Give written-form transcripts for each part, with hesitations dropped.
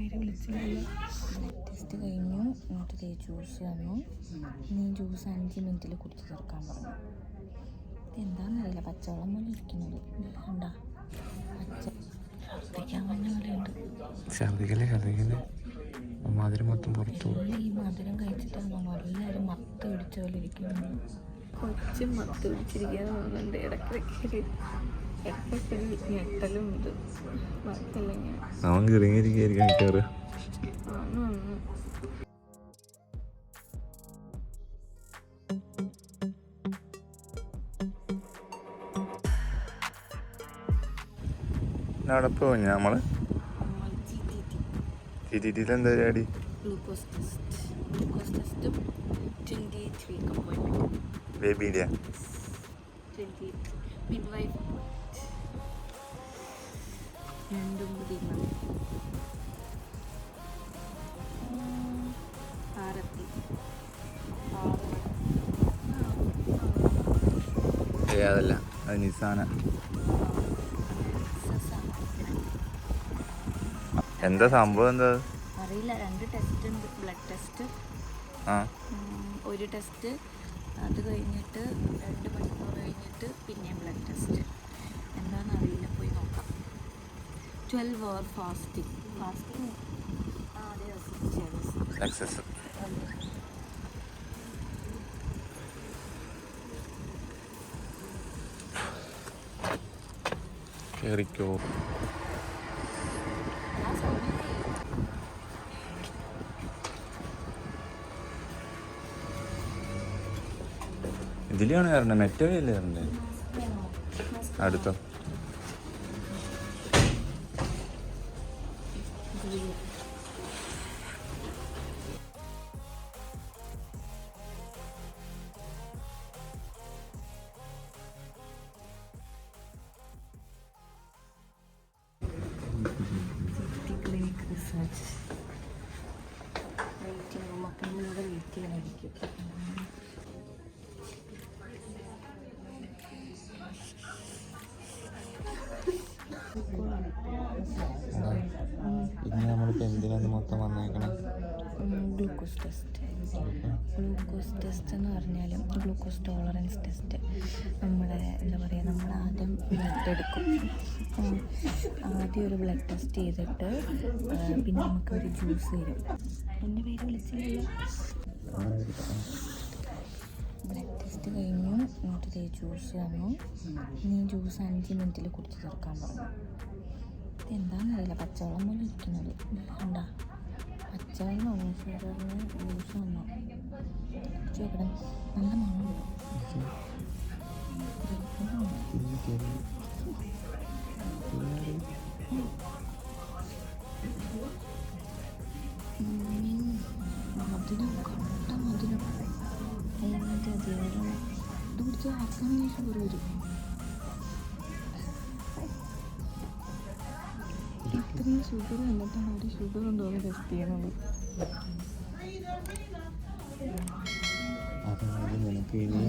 പേര് വിളിച്ചില്ല. ടെസ്റ്റ് കഴിഞ്ഞു. എന്നിട്ട് ജ്യൂസ് തന്നു. നീ ജ്യൂസ് 5 മിനിറ്റിൽ കുടിച്ച് തീർക്കാൻ പറഞ്ഞു. എന്താണെന്നറിയില്ല, പച്ചവെള്ളം പോലെ ഇരിക്കുന്നത് കണ്ടാ. ഛർദ്ദിക്കാൻ തന്നെ കളിയുണ്ട്. ഛർദ്ദിക്കല്ലേ മധുരം മൊത്തം പുറത്തു. ഈ മധുരം കഴിച്ചിട്ടാണോ എല്ലാവരും മത്ത് പിടിച്ച പോലെ ഇരിക്കുന്നത്. കൊച്ചും മത്ത് പിടിച്ചിരിക്കാൻ തോന്നുന്നുണ്ട്. ഇടയ്ക്കിടയ്ക്ക് ഞെട്ടലും ഇത് മത്തില്ലെങ്കിൽ അവൻ കിറങ്ങിയിരിക്കാൻ കയറുക. അവിടെ പോയി നമ്മള് ടിടിയിൽ എന്താ പരിപാടി? ബേബിയുടെ അതല്ല, അത് നിസാന. എന്താ സംഭവം? എന്താ അറിയില്ല. 2 ടെസ്റ്റ് ഉണ്ട്. ബ്ലഡ് ടെസ്റ്റ് ഒരു ടെസ്റ്റ്, അത് കഴിഞ്ഞിട്ട് 2 മണിക്കൂർ കഴിഞ്ഞിട്ട് പിന്നെയും ബ്ലഡ് ടെസ്റ്റ്. എന്താണെന്ന് അറിയില്ല, പോയി നോക്കാം. 12 hour ഫാസ്റ്റിംഗ്. സക്സസ്. കേറിക്കോ. ഇതിലാണ് കയറണ്ടേ? മെറ്റോ അല്ലേ കയറണ്ടേ? അടുത്തോ? ഇനി നമ്മളിപ്പോൾ എന്തിനാണ് മൊത്തം വന്നേക്കണം? Glucose test. ഗ്ലൂക്കോസ് ടെസ്റ്റ് എന്ന് പറഞ്ഞാലും ഗ്ലൂക്കോസ് ടോളറൻസ് ടെസ്റ്റ്. നമ്മുടെ എന്താ പറയുക, നമ്മൾ ആദ്യം ബ്ലഡ് എടുക്കും. ആദ്യം ഒരു ബ്ലഡ് ടെസ്റ്റ് ചെയ്തിട്ട് പിന്നെ നമുക്കൊരു ജ്യൂസ് തരും. എൻ്റെ പേര് വിളിച്ചില്ല. ബ്ലഡ് ടെസ്റ്റ് കഴിഞ്ഞു. എന്നിട്ട് ജ്യൂസ് തന്നു. നീ ജ്യൂസ് 5 മിനിറ്റിൽ കുടിച്ച് തീർക്കാൻ പറഞ്ഞു. എന്താണെന്നറിയില്ല, പച്ചവെള്ളം പോലെ ഇരിക്കുന്നത് കണ്ടാ. പച്ചവെള്ളം ജ്യൂസ് തന്നു. ചോദിക്കണം, നല്ല മണമുണ്ടോ? മധുരം, കണ്ട മധുരം. അതിൻ്റെ അതേപോലെ ഇത് കുടിച്ച് ആർക്കാണെങ്കിൽ ഷുഗർ വരും. ഇത്രയും ഷുഗർ വന്നിട്ടാണ് അവർ ഷുഗർ കൊണ്ടുപോയി ടെസ്റ്റ് ചെയ്യണത്. അതായത് നിനക്ക് ഇനി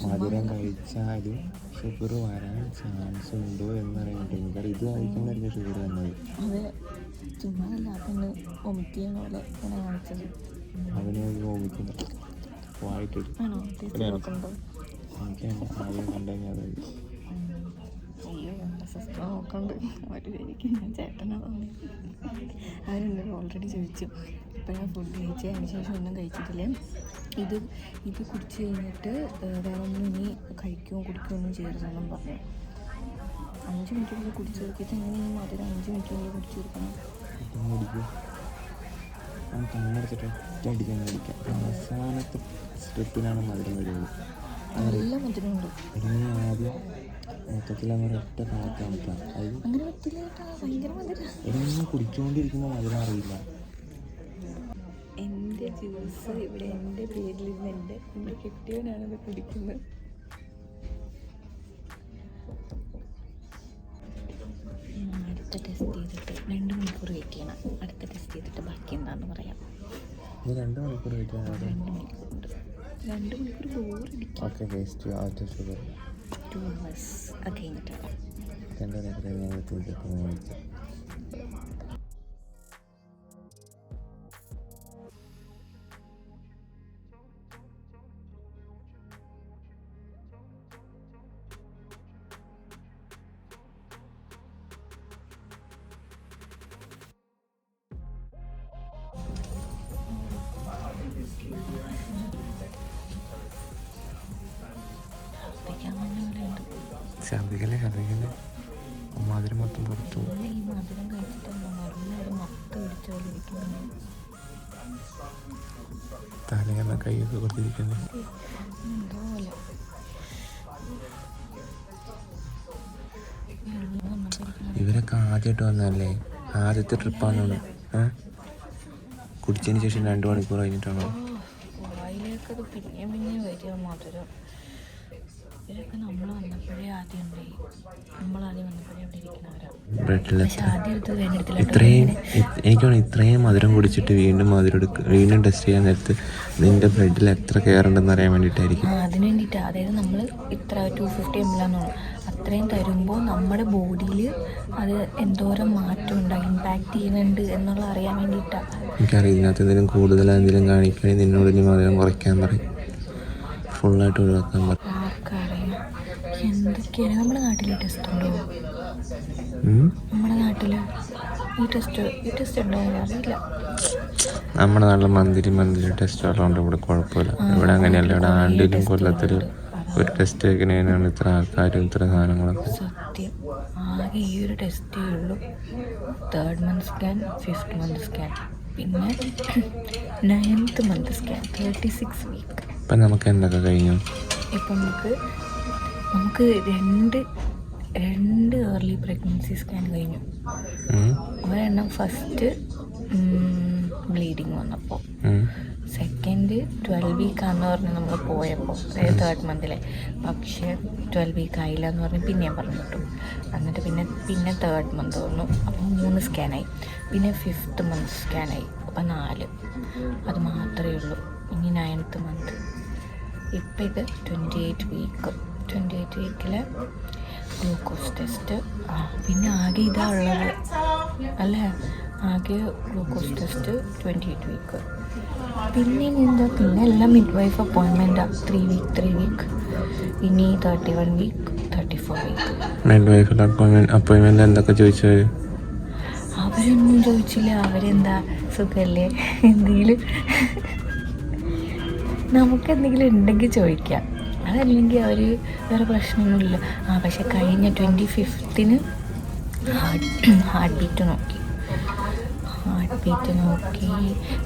മധുരം കഴിച്ചാലും ഷുഗർ വരാൻ ചാൻസ് ഉണ്ടോ എന്നറിയണ്ടെങ്കിൽ കാരണം ഇത് കഴിക്കുമ്പോഴായിരിക്കും ഷുഗർ വന്നത്. അതെ, ചുമ്മാതല്ല. അതൊന്ന് വൊമിറ്റ് ചെയ്യണ പോലെ ഇങ്ങനെ കാണിച്ചത്. അതിനെ വോമിക്കുന്നു വായിട്ടിട്ട് ആണോ? ടേസ്റ്റ് നോക്കണ്ടോ? എനിക്ക് ആദ്യം കണ്ടുകഴിഞ്ഞാൽ അതായത് അയ്യോ, സിസ്റ്റർ നോക്കണ്ട്. അവർ ശരിക്കും ഞാൻ ചേട്ടനാ തോന്നി. അവരെന്നോട് ഓൾറെഡി ചോദിച്ചു ഇപ്പം ഞാൻ ഫുഡ് കഴിച്ച് അതിന് ശേഷം ഒന്നും കഴിച്ചിട്ടില്ല. ഇത് കുടിച്ച് കഴിഞ്ഞിട്ട് വേറെ ഒന്നും ഇനി കഴിക്കുകയോ കുടിക്കുകയോ ഒന്നും ചെയ്യരുതെന്നും പറഞ്ഞു. 5 മിനിറ്റുള്ളിൽ കുടിച്ച് തീർക്കിയിട്ട് എങ്ങനെ ഈ മധുരം 5 മിനിറ്റുള്ളിൽ കുടിച്ച് തീർക്കണം? കണ്ണെടുത്തിട്ട് അടിക്കാൻ കഴിക്കാം. അവസാനത്തെ സ്റ്റെപ്പിനാണ് മധുരം വരുള്ളൂ. നല്ല മധുരമുണ്ട്. ആദ്യം മൊത്തത്തിൽ അങ്ങനെ ഒറ്റ കണക്ക് കാണിക്കാം. അങ്ങനെ പറ്റില്ല കേട്ടോ, ഭയങ്കര മധുരം. ഇങ്ങനെ കുടിച്ചുകൊണ്ടിരിക്കുന്ന മധുരം അറിയില്ല. എൻ്റെ ജ്യൂസ് ഇവിടെ എൻ്റെ പേരിൽ നിന്ന് എൻ്റെ കെട്ടിയവനാണിത് കുടിക്കുന്നത്. അടുത്ത ടെസ്റ്റ് ചെയ്തിട്ട് 2 മണിക്കൂർ വെയിറ്റ് ചെയ്യണം. അടുത്ത ടെസ്റ്റ് ചെയ്തിട്ട് ബാക്കി എന്താണെന്ന് പറയാം. 2 മണിക്കൂർ വെയിറ്റ് ചെയ്യണം. 2 മണിക്കൂറുണ്ട്. 2 മണിക്കൂർ ബോറടിക്കും. ഓക്കെ, വേസ്റ്റ് ആദ്യത്തെ ഷുഗർ 2 hours അത് കഴിഞ്ഞിട്ട് 2 മണിക്കൂർ ഛർദിക്കല്ലേ മധുരം മൊത്തം പുറത്തു. ഈ മധുരം കഴിച്ചിട്ടുണ്ടോ നല്ലൊരു മൊത്തം ഇടിച്ച പോലെ ഇരിക്കുന്നു. തലയെന്ന കൈയൊക്കെ കൊടുത്തിരിക്കുന്നു. എന്തോ പോലെ ഇവരൊക്കെ ആദ്യമായിട്ട് വന്നതല്ലേ, ആദ്യത്തെ ട്രിപ്പാണെന്ന്. കുടിച്ചതിന് ശേഷം 2 മണിക്കൂർ കഴിഞ്ഞിട്ടാണോ? വായിലേക്കത് പിന്നെ വരിക മധുരം. ഇവരൊക്കെ നമ്മൾ വന്നപ്പോഴേ ആദ്യം ഉണ്ടായി. നമ്മളാദ്യം വന്നപ്പോഴേ അവിടെ ഇരിക്കുന്നവരാണ്. പക്ഷെ ആദ്യം എടുത്ത് വേണ്ടെടുത്തില്ല. എനിക്ക് തോന്നുന്നു ഇത്രയും മധുരം കുടിച്ചിട്ട് വീണ്ടും വീണ്ടും ടെസ്റ്റ് ചെയ്യാൻ നേരത്ത് നിന്റെ ബ്ലഡിൽ എത്ര കയറുണ്ടെന്ന് അറിയാൻ വേണ്ടിയിട്ടായിരിക്കും. അതിന് വേണ്ടിയിട്ടാണ്. അതായത് നമ്മൾ ഇത്ര 250 ml ആണെന്നുള്ളൂ, അത്രയും തരുമ്പോൾ നമ്മുടെ ബോഡിയിൽ അത് എന്തോരം മാറ്റം ഉണ്ടാകും, ഇമ്പാക്റ്റ് ചെയ്യുന്നുണ്ട് എന്നുള്ള അറിയാൻ വേണ്ടിയിട്ടാണ്. എനിക്കറിയാം ഇതിനകത്ത് എന്തെങ്കിലും കൂടുതൽ എന്തെങ്കിലും കാണിക്കുകയാണെങ്കിൽ നിന്നോട് ഇനി മധുരം കുറയ്ക്കാൻ പറയും, ഫുള്ളായിട്ട് ഒഴിവാക്കാൻ പറയും. ആർക്കറിയാം എന്തൊക്കെയാണ്. നമ്മുടെ നാട്ടിൽ ഈ ടെസ്റ്റ് ഉണ്ടോ? നമ്മുടെ നാട്ടിൽ ഈ ടെസ്റ്റ് ഉണ്ടോ അറിയില്ല. നമ്മുടെ നാട്ടിൽ മന്തിരി ടെസ്റ്റ് ഉള്ളതുകൊണ്ട് ഇവിടെ കുഴപ്പമില്ല. ഇവിടെ അങ്ങനെയല്ല. ഇവിടെ ആണ്ടിലും കൊല്ലത്തിൽ ഒരു ടെസ്റ്റ് വെക്കുന്നതിനാണ് ഇത്ര ആൾക്കാരും ഇത്ര സാധനങ്ങളൊക്കെ. സത്യം ആകെ ഈ ഒരു ടെസ്റ്റേ ഉള്ളൂ. 3rd month scan, 5th month scan, പിന്നെ 9th month സ്കാൻ, 36 week. ഇപ്പം നമുക്ക് എന്തൊക്കെ കഴിഞ്ഞു? ഇപ്പം നമുക്ക് രണ്ട് ഏർലി പ്രഗ്നൻസി സ്കാൻ കഴിഞ്ഞു. ഒരെണ്ണം ഫസ്റ്റ് ബ്ലീഡിങ് വന്നപ്പോൾ, സെക്കൻഡ് 12 വീക്കാന്ന് പറഞ്ഞ് നമ്മൾ പോയപ്പോൾ, അതായത് 3rd month. പക്ഷേ 12 വീക്ക് ആയില്ല എന്ന് പറഞ്ഞ് പിന്നെയും പറഞ്ഞിട്ടു. എന്നിട്ട് പിന്നെ 3rd month വന്നു. അപ്പോൾ 3 സ്കാനായി. പിന്നെ 5th month സ്കാനായി. അപ്പം 4. അത് മാത്രമേ ഉള്ളൂ. ഇനി 9th month. ഇപ്പം ഇത് 28 വീക്കിലെ ഗ്ലൂക്കോസ് ടെസ്റ്റ്. പിന്നെ ആകെ ഇതാ ഉള്ളത് അല്ലേ, ആകെ ഗ്ലൂക്കോസ് ടെസ്റ്റ് 28 വീക്ക്. പിന്നെ എല്ലാം മിഡ് വൈഫ് അപ്പോയിൻമെൻറ്റാണ്. 3 വീക്ക്. ഇനി 31 വീക്ക്, 34 വീക്ക്. മിഡ് വൈഫിൽ അപ്പോയിൻമെൻറ്റ് എന്തൊക്കെ ചോദിച്ചത്? അവരൊന്നും ചോദിച്ചില്ല. അവരെന്താ സുഖമല്ലേ, എന്തെങ്കിലും നമുക്കെന്തെങ്കിലും ഉണ്ടെങ്കിൽ ചോദിക്കാം, അതല്ലെങ്കിൽ അവർ വേറെ പ്രശ്നമൊന്നുമില്ല. പക്ഷെ കഴിഞ്ഞ 25th ഹാർട്ട് ബീറ്റ് നോക്കി.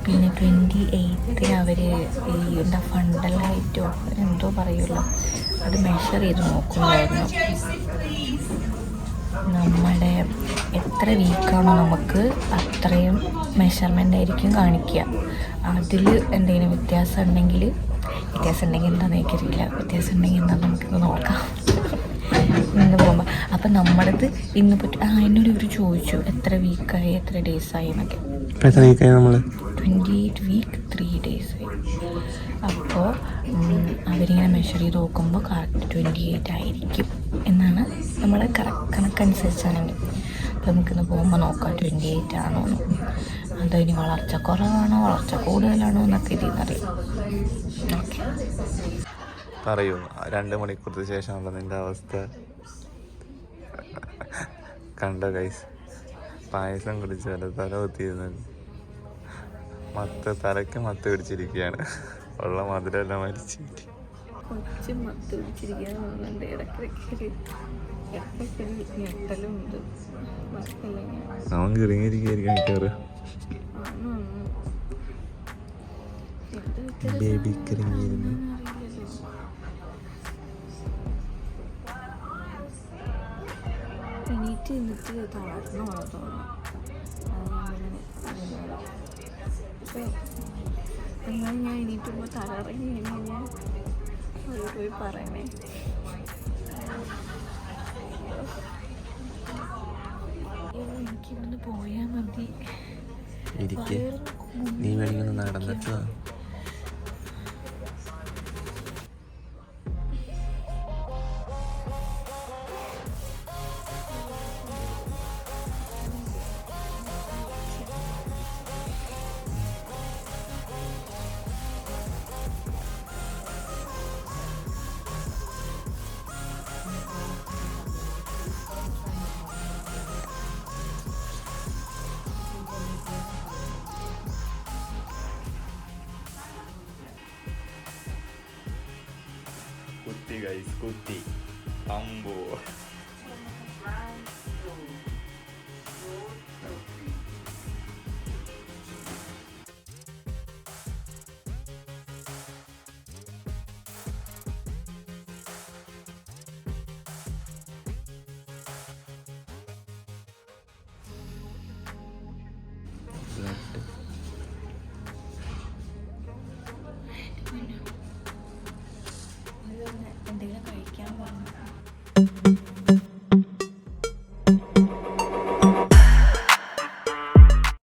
പിന്നെ 28th അവർ ഈ എന്താ ഫണ്ടൽ ഹൈറ്റോ എന്തോ പറയുമല്ലോ, അത് മെഷർ ചെയ്ത് നോക്കുന്നുണ്ടായിരുന്നു. നമ്മുടെ എത്ര വീക്കാണോ നമുക്ക് അത്രയും മെഷർമെൻ്റ് ആയിരിക്കും കാണിക്കുക. അതിൽ എന്തെങ്കിലും വ്യത്യാസം ഉണ്ടെങ്കിൽ എന്താണെന്ന് എനിക്കറിയില്ല. വ്യത്യാസം ഉണ്ടെങ്കിൽ എന്താണെന്ന് നമുക്കിന്ന് നോക്കാം ഇന്ന് പോകുമ്പോൾ. അപ്പം നമ്മുടേത് ഇന്ന് എന്നോട് ഇവർ ചോദിച്ചു എത്ര വീക്കായി, എത്ര ഡേയ്സായി എന്നൊക്കെ. 28 വീക്ക് 3 days ആയി. അപ്പോൾ അവരിങ്ങനെ മെഷർ ചെയ്ത് നോക്കുമ്പോൾ കറക്റ്റ് 28 ആയിരിക്കും എന്നാണ് നമ്മുടെ കണക്കനുസരിച്ചാണെങ്കിൽ. അപ്പോൾ നമുക്കിന്ന് പോകുമ്പോൾ നോക്കാം 28 ആണോ എന്ന്. അതോ ഇനി വളർച്ച കുറവാണോ വളർച്ച കൂടുതലാണോ എന്നൊക്കെ ഇതിന്നറിയാം. ഓക്കെ, പറയൂ. 2 മണിക്കൂർക്ക് ശേഷമുള്ള നിൻ്റെ അവസ്ഥ കണ്ടോ ഗൈസ്? പായസം കുടിച്ചാലോ തല കുത്തിയിരുന്നത് തലയ്ക്ക് മത്ത് പിടിച്ചിരിക്കുകയാണ്. ഉള്ള മധുരമെല്ലാം മരിച്ചു. കൊച്ചു മത്ത് പിടിച്ചിരിക്കാന്നുണ്ട്. ഇടയ്ക്കൊരു ഞെട്ടലുണ്ട്. അവൻ കിറങ്ങിയിരിക്കുകയായിരിക്കും മിക്കവാറ്. ബേബി കിറങ്ങിയിരുന്നു. എണീറ്റ് നിന്നിട്ട് തളർന്ന പോലെ തോന്നുന്നു. എന്നാലും ഞാൻ എണീറ്റുമ്പോൾ തലറങ്ങി കഴിഞ്ഞാൽ അത് പോയി പറയണേ. എനിക്കിവിടുന്ന് പോയാൽ മതി. നീ വേണമെങ്കിൽ നടന്നിട്ടോ. ഗൈസ് കുത്തി അമ്പോ